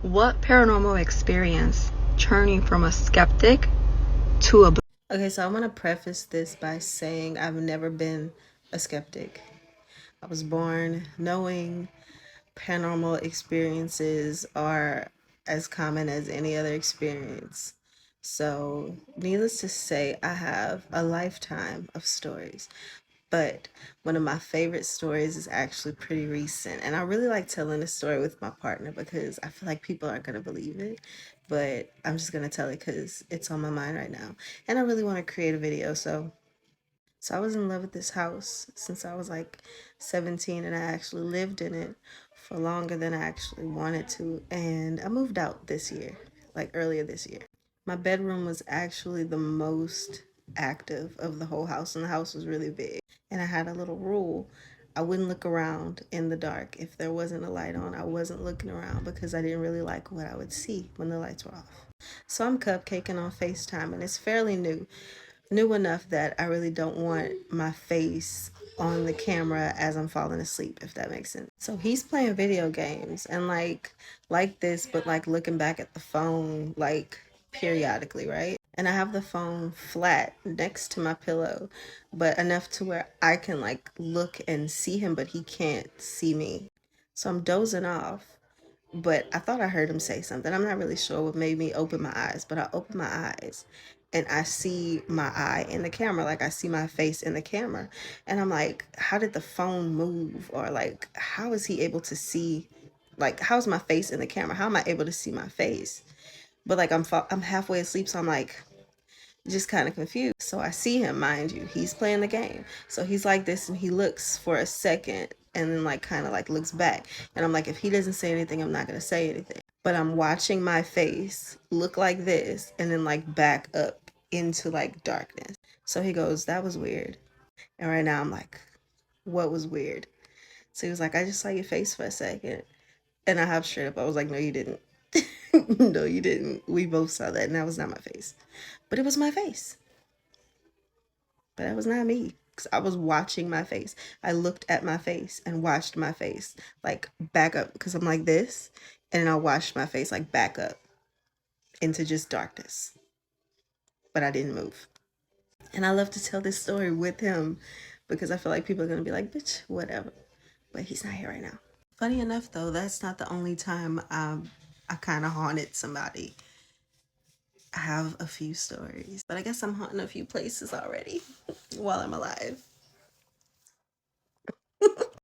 What paranormal experience turned you from a skeptic to a... Okay, so I'm going to preface this by saying I've never been a skeptic. I was born knowing paranormal experiences are as common as any other experience. So, needless to say, I have a lifetime of stories. But one of my favorite stories is actually pretty recent. And I really like telling this story with my partner because I feel like people aren't going to believe it. But I'm just going to tell it because it's on my mind right now. And I really want to create a video. So I was in love with this house since I was like 17, and I actually lived in it for longer than I actually wanted to. And I moved out this year, like earlier this year. My bedroom was actually the most active of the whole house, and the house was really big. And I had a little rule. I wouldn't look around in the dark. If there wasn't a light on, I wasn't looking around because I didn't really like what I would see when the lights were off. So I'm cupcaking on FaceTime, and it's fairly new enough that I really don't want my face on the camera as I'm falling asleep, if that makes sense. So he's playing video games and like this, but like looking back at the phone like periodically, right? And I have the phone flat next to my pillow, but enough to where I can like look and see him, but he can't see me. So I'm dozing off, but I thought I heard him say something. I'm not really sure what made me open my eyes, but I opened my eyes and I see my eye in the camera. Like I see my face in the camera. And I'm like, how did the phone move? Or like, how is he able to see? Like, how's my face in the camera? How am I able to see my face? But like, I'm halfway asleep. So I'm like, just kind of confused. So I see him, mind you, he's playing the game. So he's like this and he looks for a second and then like kind of like looks back. And I'm like, if he doesn't say anything, I'm not going to say anything. But I'm watching my face look like this and then like back up into like darkness. So he goes, that was weird. And right now I'm like, what was weird? So he was like, I just saw your face for a second. And I hopped straight up. I was like, no, you didn't. No, you didn't. We both saw that and that was not my face. But it was my face. But that was not me. Because I was watching my face. I looked at my face and watched my face like back up because I'm like this. And then I watched my face like back up into just darkness. But I didn't move. And I love to tell this story with him because I feel like people are going to be like, bitch, whatever. But he's not here right now. Funny enough, though, that's not the only time I kind of haunted somebody. I have a few stories, but I guess I'm haunting a few places already while I'm alive.